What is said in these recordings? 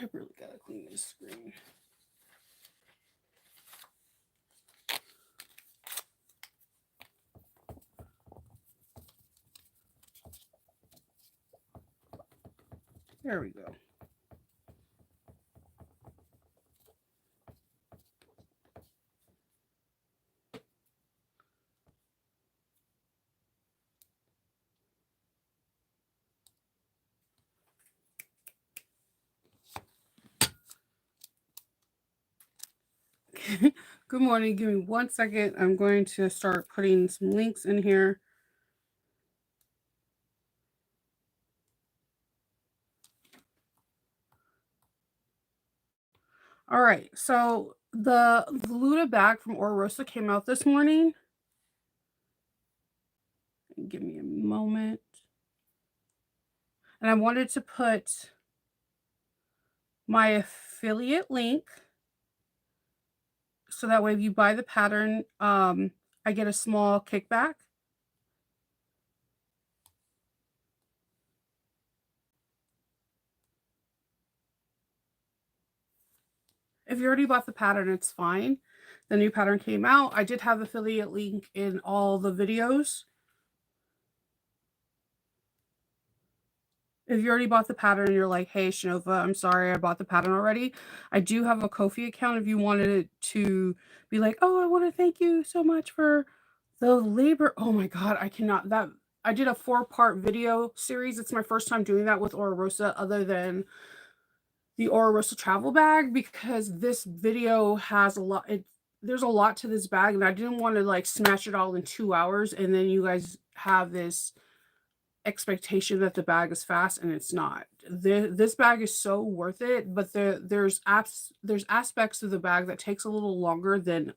I really gotta clean this screen. There we go. Good morning. Give me 1 second. I'm going to start putting some links in here. All right. So the Luda bag from Orosa came out this morning. Give me a moment. And I wanted to put my affiliate link so that way if you buy the pattern, I get a small kickback. If you already bought the pattern, it's fine. The new pattern came out. I did have affiliate link in all the videos. If you already bought the pattern and you're like, hey, Shinova, I'm sorry, I bought the pattern already. I do have a Ko-fi account if you wanted it to be like, oh, I want to thank you so much for the labor. Oh my God, I cannot. I did a 4-part video series. It's my first time doing that with Orosa other than the Orosa travel bag because this video has a lot. There's a lot to this bag and I didn't want to like smash it all in 2 hours and then you guys have this expectation that the bag is fast and it's not. This bag is so worth it, but there's aspects of the bag that takes a little longer than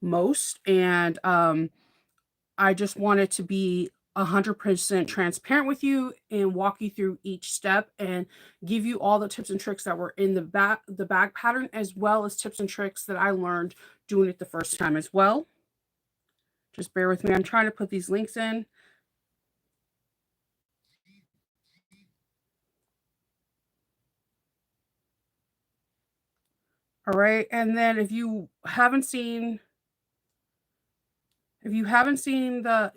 most, and I just wanted to be 100% transparent with you and walk you through each step and give you all the tips and tricks that were in the bag pattern, as well as tips and tricks that I learned doing it the first time as well. Just bear with me. I'm trying to put these links in. All right. And then if you haven't seen the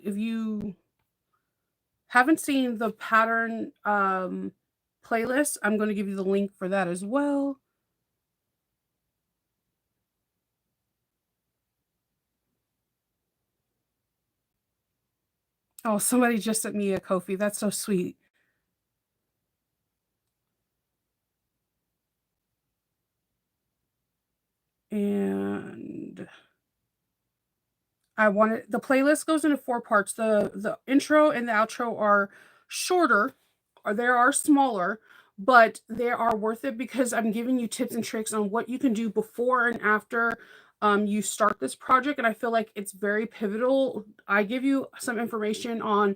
pattern playlist, I'm going to give you the link for that as well. Oh, somebody just sent me a Ko-fi. That's so sweet. And I wanted the playlist goes into 4 parts. The intro and the outro are shorter, or they are smaller, but they are worth it because I'm giving you tips and tricks on what you can do before and after you start this project. And I feel like it's very pivotal. I give you some information on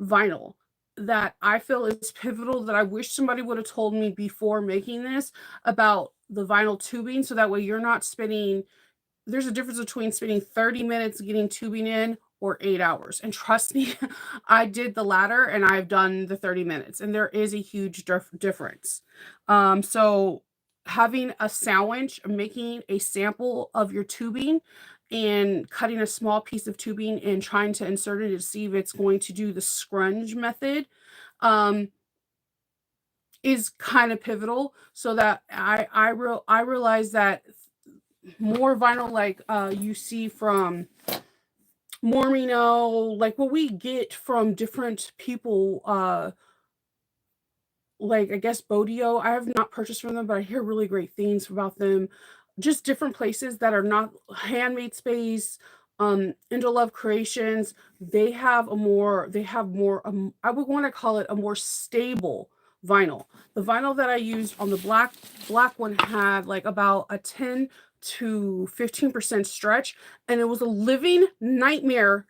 vinyl that I feel is pivotal that I wish somebody would have told me before making this about the vinyl tubing, so that way you're not spending. There's a difference between spending 30 minutes getting tubing in or 8 hours. And trust me, I did the latter and I've done the 30 minutes and there is a huge difference. So having a sandwich, making a sample of your tubing and cutting a small piece of tubing and trying to insert it to see if it's going to do the scrunch method is kind of pivotal, so that I realize that more vinyl like you see from Mormino, like what we get from different people, like I guess Bodio. I have not purchased from them, but I hear really great things about them. Just different places that are not Handmade Space, Indolove Creations. They have more, I would want to call it a more stable vinyl. The vinyl that I used on the black one had like about a 10 to 15% stretch, and it was a living nightmare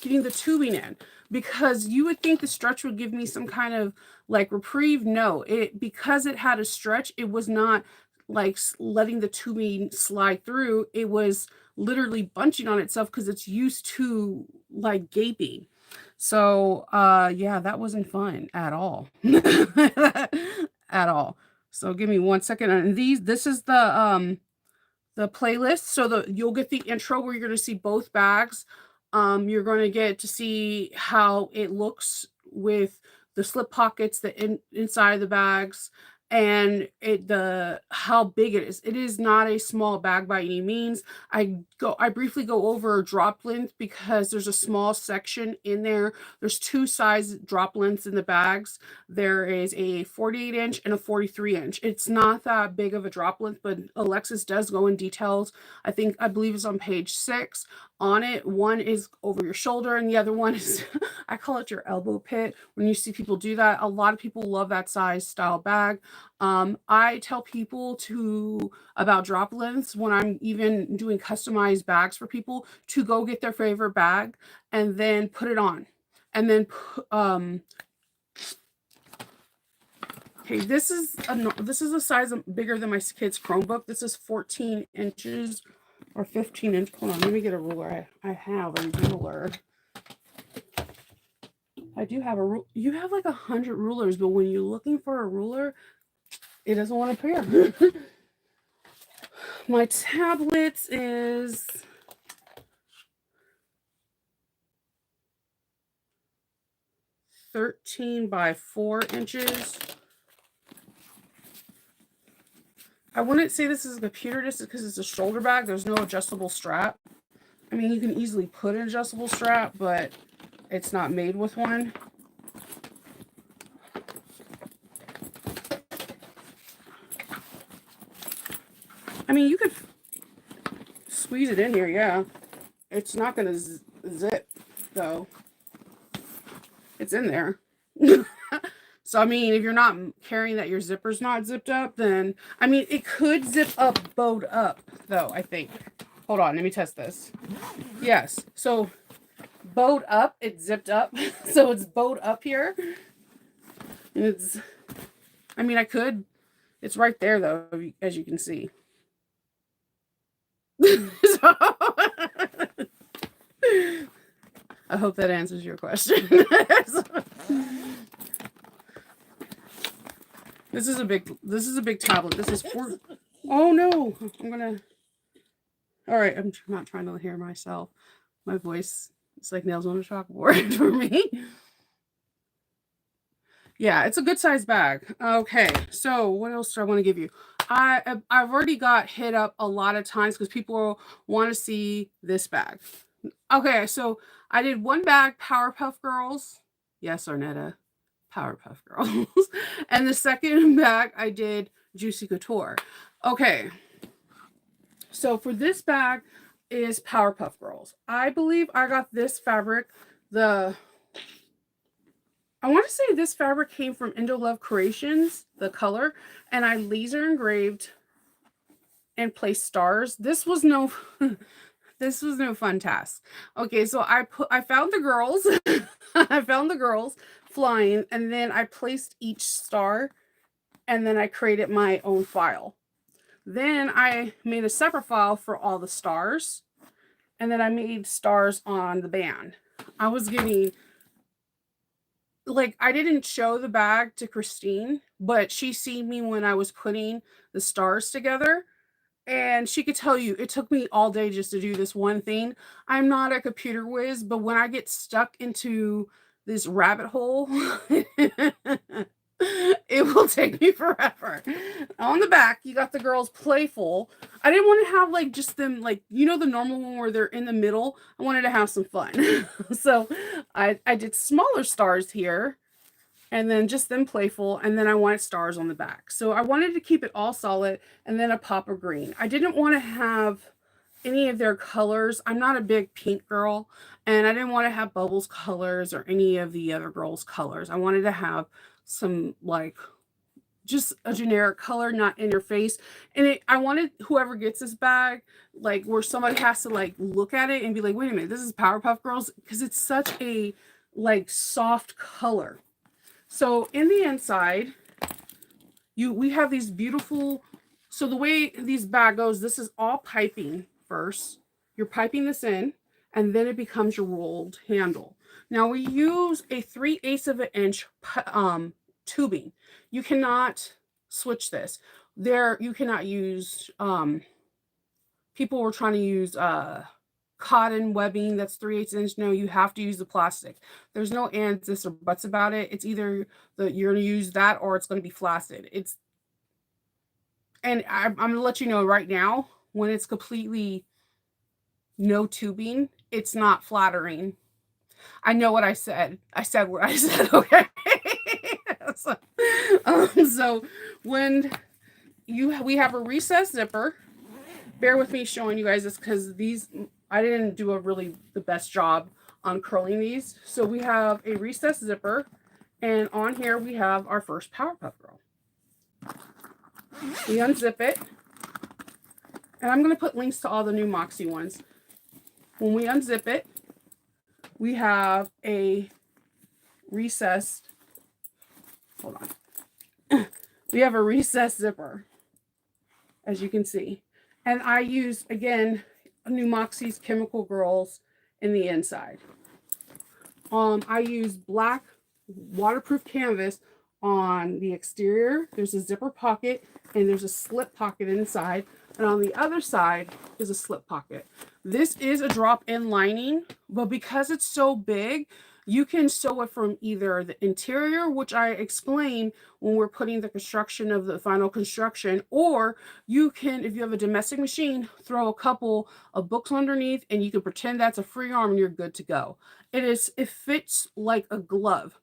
getting the tubing in, because you would think the stretch would give me some kind of like reprieve. No, because it had a stretch, it was not like letting the tubing slide through. It was literally bunching on itself because it's used to like gaping. So yeah, that wasn't fun at all. At all. So give me 1 second. And this is the playlist. So you'll get the intro where you're going to see both bags. You're going to get to see how it looks with the slip pockets, inside of the bags, and the how big it is. It is not a small bag by any means. I briefly go over drop length because there's a small section in there. There's two size drop lengths in the bags. There is a 48-inch and a 43-inch. It's not that big of a drop length, but Alexis does go in details. I believe it's on page 6 on it. One is over your shoulder and the other one is I call it your elbow pit. When you see people do that, a lot of people love that size style bag. I tell people about drop lengths when I'm even doing customized bags for people to go get their favorite bag and then put it on. And then okay, this is a size bigger than my kid's Chromebook. This is 14 inches or 15 inch. Hold on, let me get a ruler. I have a ruler. I do have a ruler. You have like 100 rulers, but when you're looking for a ruler, it doesn't want to appear. My tablet is 13 by 4 inches. I wouldn't say this is a computer just because it's a shoulder bag. There's no adjustable strap. I mean, you can easily put an adjustable strap, but it's not made with one. I mean, you could squeeze it in here, yeah. It's not going to zip, though. It's in there. So, I mean, if you're not carrying that your zipper's not zipped up, then, I mean, it could zip up, bowed up, though, I think. Hold on, let me test this. Yes, so bowed up, it's zipped up. So it's bowed up here. And I mean, it's right there, though, as you can see. So, I hope that answers your question. This is a big tablet. This is oh no, all right, I'm not trying to hear myself. My voice is like nails on a chalkboard for me. Yeah, it's a good size bag. Okay, so what else do I want to give you? I've already got hit up a lot of times because people want to see this bag. Okay, so I did one bag, Powerpuff Girls. Yes, Arnetta, Powerpuff Girls. And the second bag, I did Juicy Couture. Okay, so for this bag is Powerpuff Girls. I believe I got this fabric. I want to say this fabric came from Indo Love Creations, the color, and I laser engraved and placed stars. This was no fun task. Okay, so I found the girls. I found the girls flying, and then I placed each star, and then I created my own file. Then I made a separate file for all the stars, and then I made stars on the band. I was getting, like, I didn't show the bag to Christine, but she seen me when I was putting the stars together. And she could tell you it took me all day just to do this one thing. I'm not a computer whiz, but when I get stuck into this rabbit hole, it will take me forever. On the back, you got the girls playful. I didn't want to have like just them like, the normal one where they're in the middle. I wanted to have some fun. So I did smaller stars here. And then just them playful, and then I wanted stars on the back. So I wanted to keep it all solid, and then a pop of green. I didn't want to have any of their colors. I'm not a big pink girl, and I didn't want to have Bubbles colors or any of the other girls' colors. I wanted to have some, like, just a generic color, not in your face. And I wanted whoever gets this bag, like, where somebody has to, like, look at it and be like, wait a minute, this is Powerpuff Girls? Because it's such a, like, soft color. So in the inside, we have these beautiful, so the way these bag goes, this is all piping first. You're piping this in, and then it becomes your rolled handle. Now we use a 3/8 of an inch tubing. You cannot switch this. There, you cannot use, people were trying to use cotton webbing that's 3/8 inch. No, you have to use the plastic. There's no ands, ifs, or buts about it. It's either you're gonna use that or it's gonna be flaccid. I'm gonna let you know right now, when it's completely no tubing, it's not flattering. I know what I said. I said what I said, okay? so, so when we have a recessed zipper, bear with me showing you guys this because these, I didn't do the best job on curling these. So we have a recessed zipper, and on here we have our first Powerpuff Girl. We unzip it, and I'm going to put links to all the new Moxie ones. When we unzip it, we have a recessed, hold on. We have a recessed zipper, as you can see. And I use, again, new Moxie's Chemical Girls in the inside. I use black waterproof canvas on the exterior. There's a zipper pocket and there's a slip pocket inside. And on the other side is a slip pocket. This is a drop-in lining, but because it's so big, you can sew it from either the interior, which I explain when we're putting the construction of the final construction, or you can, if you have a domestic machine, throw a couple of books underneath and you can pretend that's a free arm and you're good to go. It fits like a glove.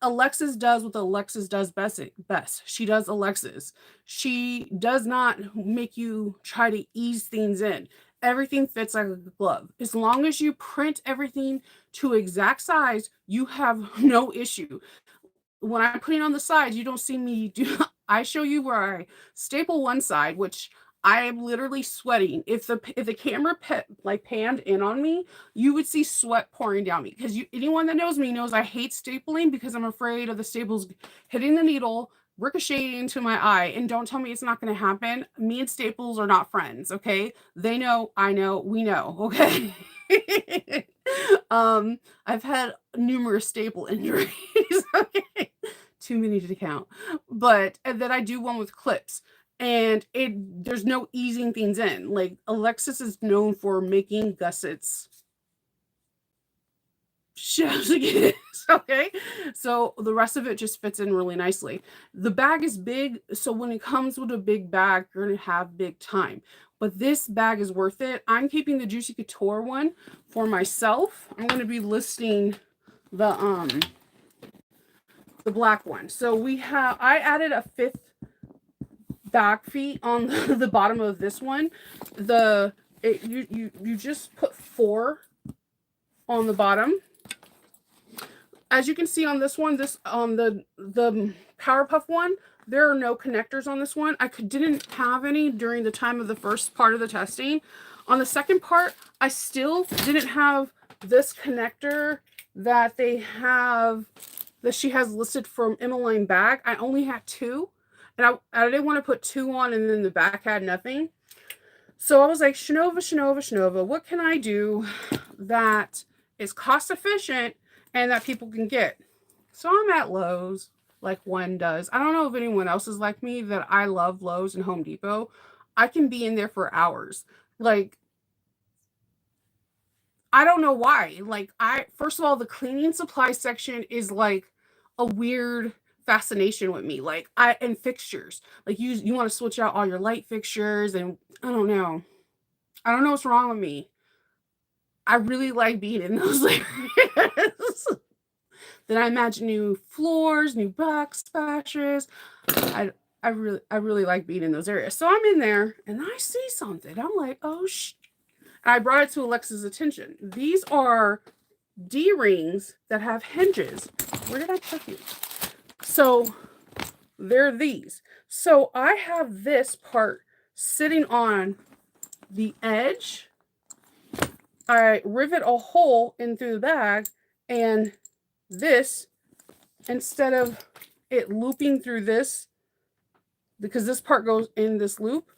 Alexis does what Alexis does best. She does Alexis. She does not make you try to ease things in. Everything fits like a glove. As long as you print everything to exact size, you have no issue. When I'm putting on the sides, you don't see me do. I show you where I staple one side, which I am literally sweating. If the camera panned in on me, you would see sweat pouring down me. Because anyone that knows me knows I hate stapling because I'm afraid of the staples hitting the needle, ricocheting into my eye. And don't tell me it's not going to happen. Me and staples are not friends. Okay, they know, I know, we know. Okay. I've had numerous staple injuries. Okay, too many to count. But and then I do one with clips. And there's no easing things in. Like Alexis is known for making gussets. Okay, so the rest of it just fits in really nicely. The bag is big, so when it comes with a big bag, you're gonna have big time. But this bag is worth it. I'm keeping the Juicy Couture one for myself. I'm gonna be listing the black one. So I added a 5th back feet on the bottom of this one. You just put 4 on the bottom. As you can see on this one, on the Powerpuff one, there are no connectors on this one. I didn't have any during the time of the first part of the testing. On the second part, I still didn't have this connector that she has listed from Emmeline bag. I only had 2. And I didn't want to put 2 on and then the back had nothing. So I was like, Shinova, what can I do that is cost efficient and that people can get? So I'm at Lowe's, like one does. I don't know if anyone else is like me, that I love Lowe's and Home Depot. I can be in there for hours. Like, I don't know why. Like, first of all, the cleaning supply section is like a weird fascination with me. Like, and fixtures. Like, you want to switch out all your light fixtures, and I don't know. I don't know what's wrong with me. I really like being in those areas. Then I imagine new floors, new backsplashes. I really like being in those areas. So I'm in there and I see something. I'm like, oh I brought it to Alexa's attention. These are D-rings that have hinges. Where did I put these? So they're these. So I have this part sitting on the edge. I rivet a hole in through the bag, and this, instead of it looping through this, because this part goes in this loop,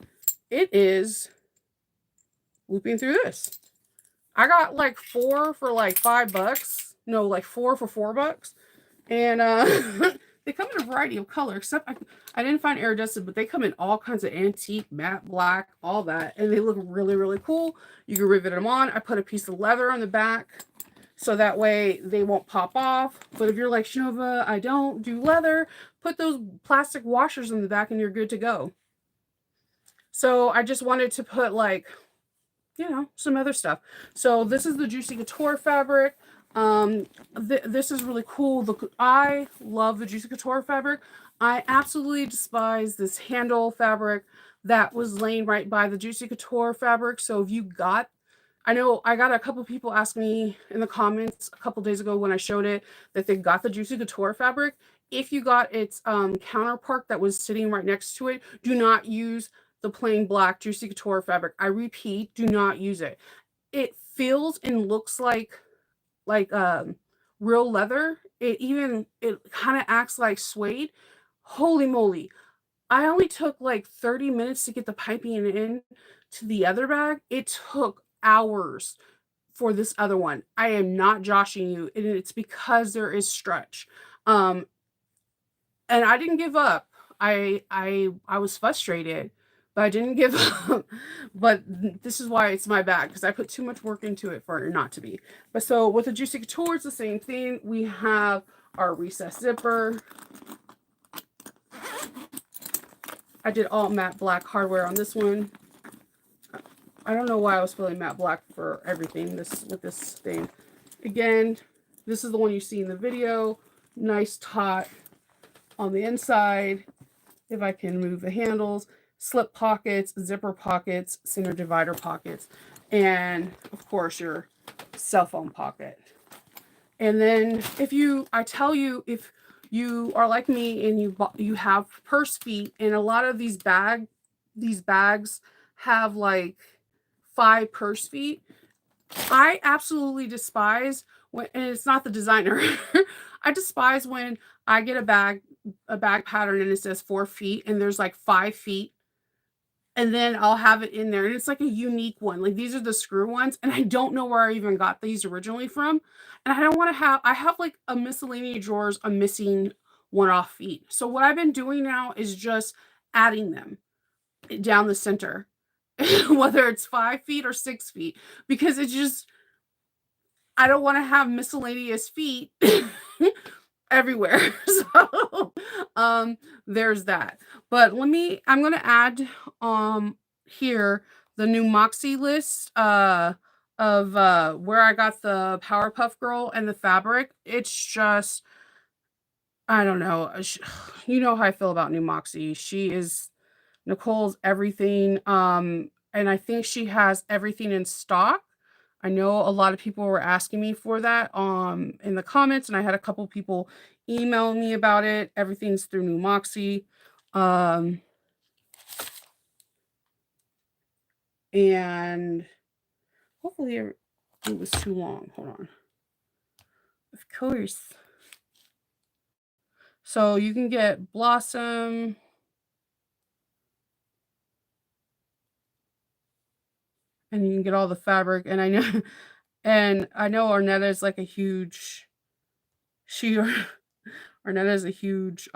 it is looping through this. I got like 4 for like $5. No, like 4 for $4. And They come in a variety of colors, except I didn't find iridescent, but they come in all kinds of antique, matte black, all that. And they look really, really cool. You can rivet them on. I put a piece of leather on the back so that way they won't pop off. But if you're like, Shinova, I don't do leather, put those plastic washers in the back and you're good to go. So I just wanted to put like, you know, some other stuff. So this is the Juicy Couture fabric. This is really cool. I love the Juicy Couture fabric. I absolutely despise this handle fabric that was laying right by the Juicy Couture fabric. So if you got, I know I got a couple people ask me in the comments a couple days ago when I showed it that they got the Juicy Couture fabric. If you got its counterpart that was sitting right next to it, do not use the plain black Juicy Couture fabric. I repeat, do not use it. It feels and looks like real leather. It kind of acts like suede. Holy moly. I only took like 30 minutes to get the piping in to the other bag. It took hours for this other one. I am not joshing you, and it's because there is stretch. And I didn't give up. I was frustrated, but I didn't give up. But this is why it's my bag, because I put too much work into it for it not to be. But so with the Juicy Couture, it's the same thing. We have our recessed zipper. I did all matte black hardware on this one. I don't know why I was feeling matte black for everything with this thing. Again, this is the one you see in the video. Nice taut on the inside. If I can move the handles, slip pockets, zipper pockets, center divider pockets, and of course your cell phone pocket. And then if you are like me and you have purse feet, and a lot of these bags have like 5 purse feet. I absolutely despise when, and it's not the designer. I despise when I get a bag pattern and it says 4 feet and there's like 5 feet, and then I'll have it in there and it's like a unique one. Like these are the screw ones, and I don't know where I even got these originally from. And I don't want to have, I have like a miscellaneous drawers, a missing one-off feet. So what I've been doing now is just adding them down the center, whether it's 5 feet or 6 feet, because it's just, I don't want to have miscellaneous feet everywhere. So there's that. But I'm going to add here the new Moxie list of where I got the Powerpuff Girl and the fabric. It's just, I don't know. You know how I feel about new Moxie. She is Nicole's everything. And I think she has everything in stock. I know a lot of people were asking me for that in the comments, and I had a couple people email me about it. Everything's through New Moxie. And hopefully it was too long. Hold on. Of course. So you can get Blossom. And you can get all the fabric. And I know Arnetta is like a huge, Arnetta is a huge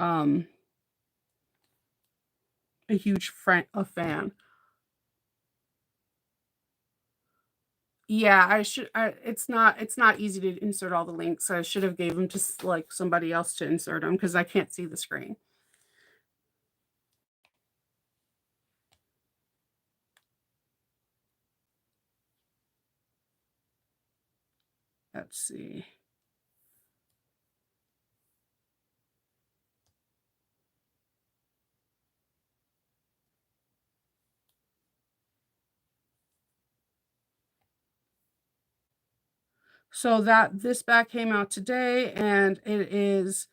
fan. Yeah, it's not easy to insert all the links. I should have gave them to like somebody else to insert them because I can't see the screen. Let's see. So this bag came out today, and it is,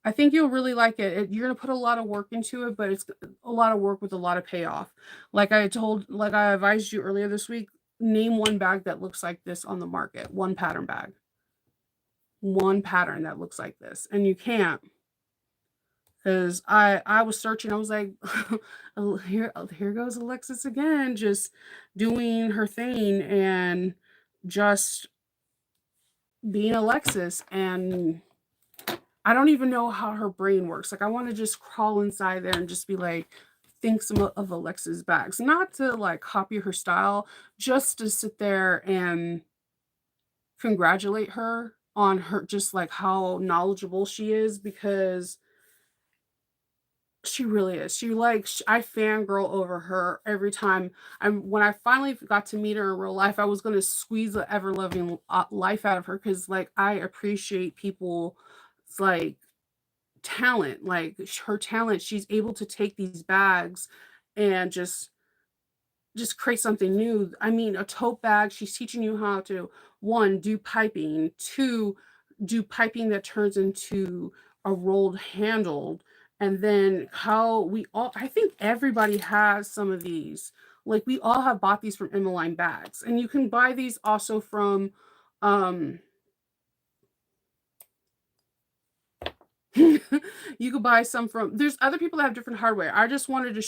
I think you'll really like it. You're gonna put a lot of work into it, but it's a lot of work with a lot of payoff. Like I advised you earlier this week, name one bag that looks like this on the market. One pattern bag. One pattern that looks like this. And you can't. Because I was searching, I was like, oh, here goes Alexis again, just doing her thing and just being Alexis. And I don't even know how her brain works. Like, I want to just crawl inside there and just be like, think some of Alexa's bags, not to like copy her style, just to sit there and congratulate her on her just like how knowledgeable she is because she really is. She like I fangirl over her every time. When I finally got to meet her in real life, I was gonna squeeze the ever loving life out of her because like I appreciate people like talent, like her talent. She's able to take these bags and just create something new. I mean, a tote bag, she's teaching you how to one, do piping, two, do piping that turns into a rolled handle, and then how we all I think everybody has some of these. Like we all have bought these from Emmeline bags. And you can buy these also from um you could buy some from there's other people that have different hardware. I just wanted to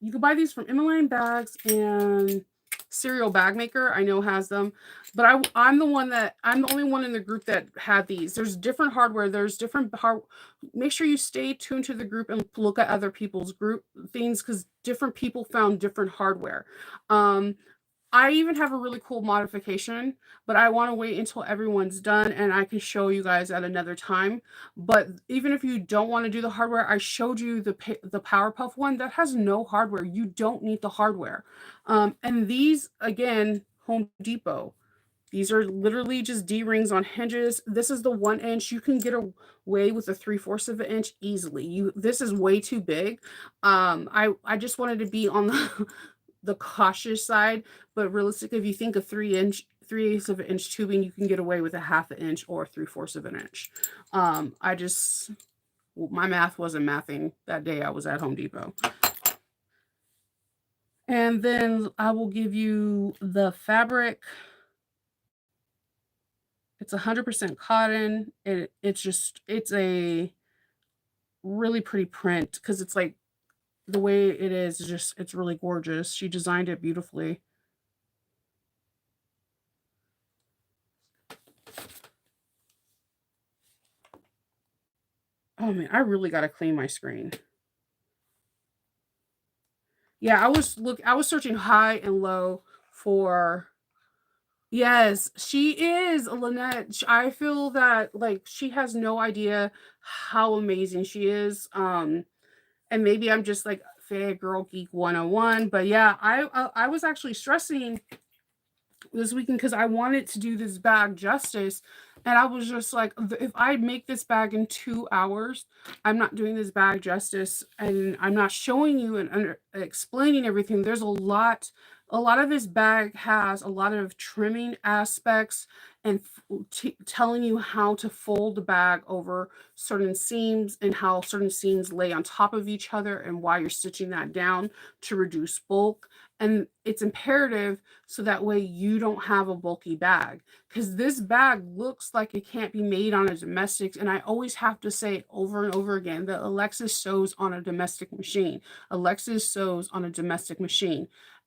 you could buy these from Emmeline bags and Cereal Bag Maker. I know has them, but I'm the only one in the group that had these. There's different hardware. There's different make sure you stay tuned to the group and look at other people's group things because different people found different hardware. Um, I even have a really cool modification, but I want to wait until everyone's done and I can show you guys at another time. But even if you don't want to do the hardware, I showed you the Powerpuff one that has no hardware. You don't need the hardware. And these again, Home Depot. These are literally just D rings on hinges. This is the 1 inch. You can get away with a 3/4 of an inch easily. This is way too big. I just wanted to be on the the cautious side, but realistic, if you think of 3 inch, 3/8 of an inch tubing, you can get away with a 1/2 inch or 3/4 of an inch. I just my math wasn't mathing that day I was at Home Depot. And then I will give you the fabric. It's 100% cotton. It's a really pretty print because it's like the way it is just it's really gorgeous. She designed it beautifully. Oh man, I really gotta clean my screen. Yeah, I was searching high and low for yes, she is Lynette. I feel that like she has no idea how amazing she is. And maybe I'm just like fag girl geek 101, but yeah, I was actually stressing this weekend because I wanted to do this bag justice. And I was just like, if I make this bag in 2 hours, I'm not doing this bag justice and I'm not showing you and explaining everything. There's a lot of this bag has a lot of trimming aspects and telling you how to fold the bag over certain seams and how certain seams lay on top of each other and why you're stitching that down to reduce bulk. And it's imperative so that way you don't have a bulky bag because this bag looks like it can't be made on a domestic, and I always have to say it over and over again that Alexis sews on a domestic machine. Alexis sews on a domestic machine,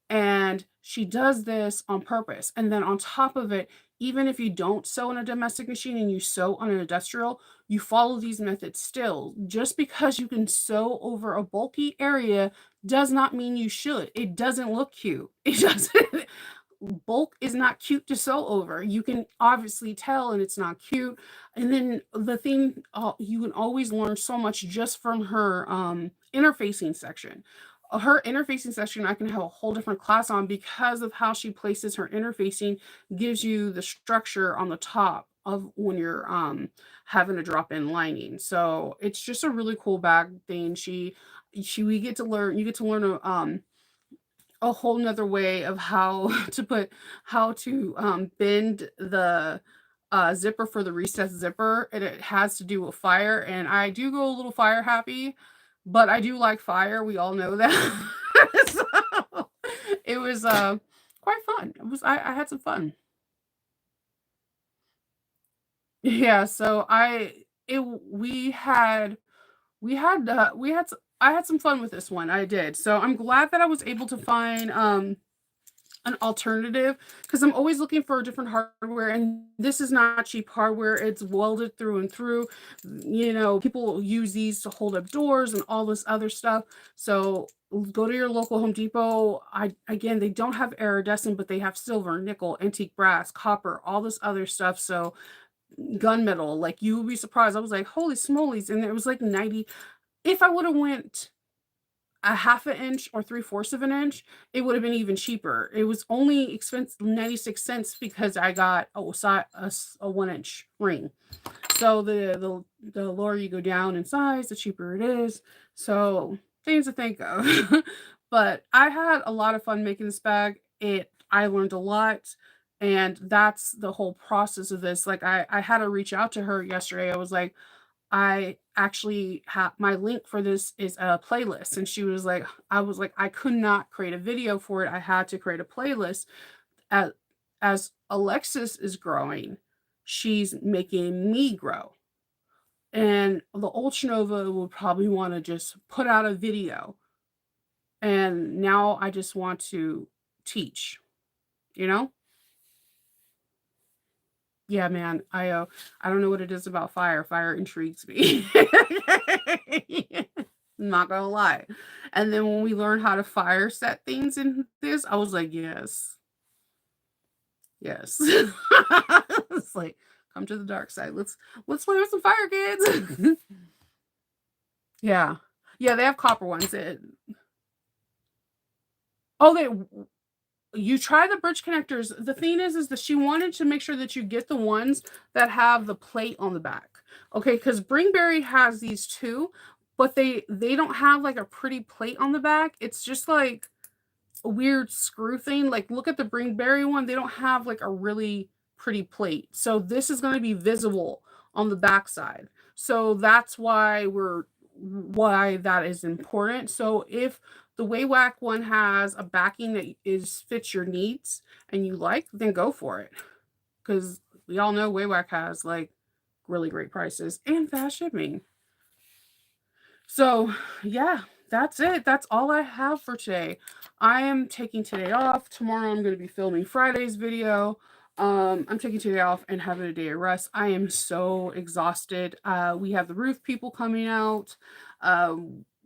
and she does this on purpose. And then on top of it, even if you don't sew on a domestic machine and you sew on an industrial, you follow these methods still. Just because you can sew over a bulky area does not mean you should. It doesn't look cute. It doesn't. Bulk is not cute to sew over. You can obviously tell, and it's not cute. And then the thing you can always learn so much just from her interfacing section. Her interfacing section, I can have a whole different class on because of how she places her interfacing, gives you the structure on the top of when you're having a drop in lining. So it's just a really cool bag thing. She we get to learn you get to learn a whole nother way of how to how to bend the zipper for the recessed zipper, and it has to do with fire. And I do go a little fire happy, but I do like fire. We all know that. So it was quite fun. I had some fun. Yeah. So we had I had some fun with this one. I did. So I'm glad that I was able to find an alternative because I'm always looking for different hardware, and this is not cheap hardware. It's welded through and through. People use these to hold up doors and all this other stuff. So go to your local Home Depot. Again, they don't have iridescent, but they have silver, nickel, antique brass, copper, all this other stuff. So gunmetal, like you would be surprised. I was like, holy smolies, and it was like 90. If I would have went a half an inch or three-fourths of an inch, it would have been even cheaper. It was only expensive 96 cents because I got a 1 inch ring. So the lower you go down in size, the cheaper it is. So things to think of. But I had a lot of fun making this bag. I learned a lot. And that's the whole process of this. Like I had to reach out to her yesterday. I was like, I actually have my link for this is a playlist. And she was like, I was like, I could not create a video for it. I had to create a playlist. As, as Alexis is growing, she's making me grow. And the old Shinova will probably want to just put out a video. And now I just want to teach, you know? Yeah, man. I don't know what it is about fire. Fire intrigues me. Not gonna lie. And then when we learned how to fire set things in this, I was like, yes, yes. It's like, come to the dark side. Let's play with some fire, kids. Yeah. Yeah, they have copper ones. Oh, you try the bridge connectors. The thing is that she wanted to make sure that you get the ones that have the plate on the back. Okay, because Bringberry has these too, but they don't have like a pretty plate on the back. It's just like a weird screw thing. Like look at the Bringberry one, they don't have like a really pretty plate. So this is going to be visible on the backside. So that's why that is important. So if the Waywack one has a backing that is fits your needs and you like, then go for it. Because we all know Waywack has like really great prices and fast shipping. So, yeah, that's it. That's all I have for today. I am taking today off. Tomorrow I'm going to be filming Friday's video. I'm taking today off and having a day of rest. I am so exhausted. We have the roof people coming out.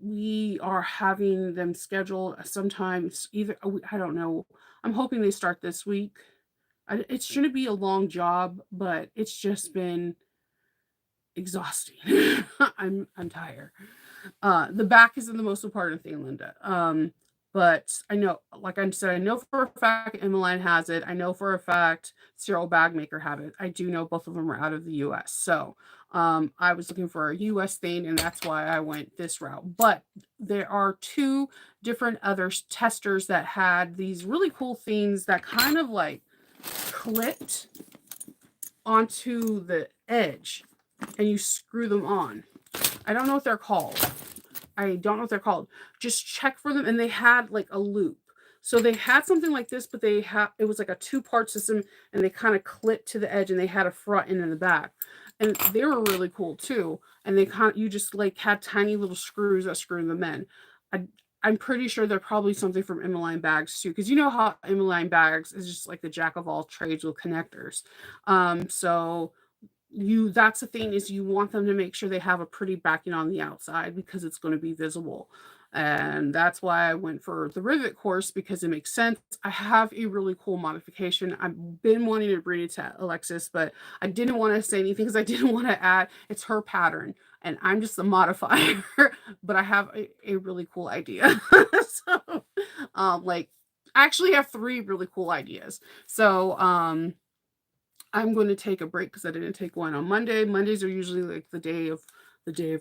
We are having them scheduled sometimes either, I don't know. I'm hoping they start this week. It shouldn't be a long job, but it's just been exhausting. I'm tired. The back isn't the most important thing, Linda. But I know, like I said, I know for a fact Emmeline has it. I know for a fact Cyril Bagmaker have it. I do know both of them are out of the US. So I was looking for a US thing, and that's why I went this route. But there are two different other testers that had these really cool things that kind of like clipped onto the edge and you screw them on. I don't know what they're called. Just check for them. And they had like a loop. So they had something like this, but it was like a two-part system and they kind of clipped to the edge and they had a front and in the back. And they were really cool too. And you just like had tiny little screws that screw them in. I'm pretty sure they're probably something from Emmeline bags too, because you know how Emmeline bags is just like the jack of all trades with connectors. So that's the thing is you want them to make sure they have a pretty backing on the outside because it's going to be visible. And that's why I went for the rivet course because it makes sense. I have a really cool modification. I've been wanting to bring it to Alexis, but I didn't want to say anything because I didn't want to add. It's her pattern and I'm just the modifier, but I have a really cool idea. So, like, I actually have three really cool ideas. So, I'm going to take a break because I didn't take one on Monday. Mondays are usually like the day of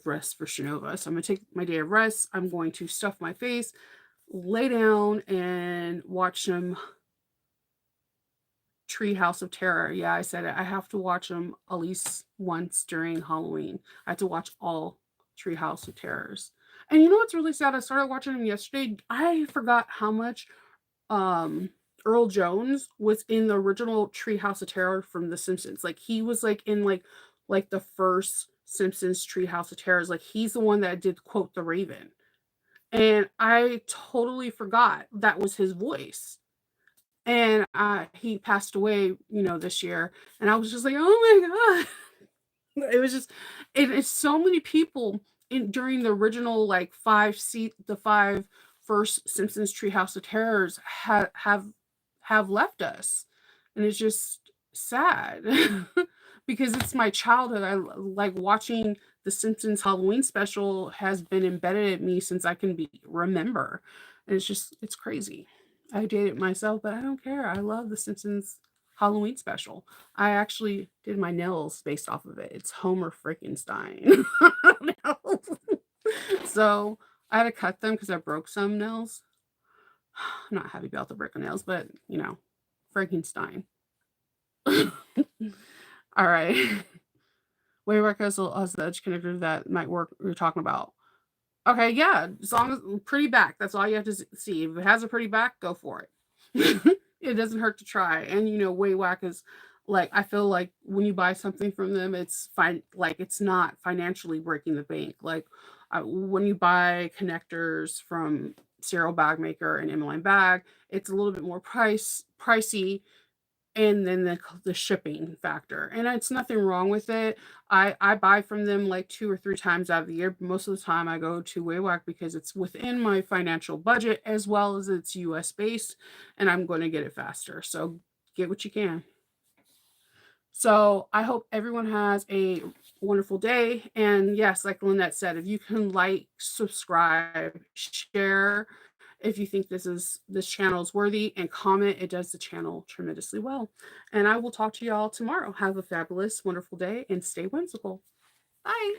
rest for Shinova. So I'm going to take my day of rest. I'm going to stuff my face, lay down, and watch some Treehouse of Terror. Yeah, I said it. I have to watch them at least once during Halloween. I have to watch all Treehouse of Terrors. And you know what's really sad? I started watching them yesterday. I forgot how much Earl Jones was in the original Treehouse of Terror from The Simpsons. Like he was like in like the first Simpsons Treehouse of Terrors. Like he's the one that did quote the Raven. And I totally forgot that was his voice. and he passed away, this year, and I was just like, oh my god, it was just, it's so many people in during the original like the five first Simpsons Treehouse of Terrors have left us, and it's just sad because it's my childhood. Like watching the Simpsons Halloween special has been embedded in me since I can remember, and it's crazy. I did it myself, but I don't care. I love the Simpsons Halloween special. I actually did my nails based off of it. It's Homer Frankenstein. So I had to cut them because I broke some nails. I'm not happy about the broken nails, but Frankenstein. All right. Waywork has the edge connector that might work. We are talking about. Okay, yeah, as long as pretty back. That's all you have to see. If it has a pretty back, go for it. It doesn't hurt to try. And Waywack is like, I feel like when you buy something from them, it's fine. Like it's not financially breaking the bank. Like when you buy connectors from Cereal Bag Maker and Inline Bag, it's a little bit more pricey, and then the shipping factor, and it's nothing wrong with it. I buy from them like 2 or 3 times out of the year, but most of the time I go to Waywack because it's within my financial budget as well as it's US based, and I'm going to get it faster. So get what you can. So I hope everyone has a wonderful day. And yes, like Lynette said, if you can like, subscribe, share if you think this channel is worthy, and comment, it does the channel tremendously well. And I will talk to y'all tomorrow. Have a fabulous, wonderful day and stay whimsical. Bye.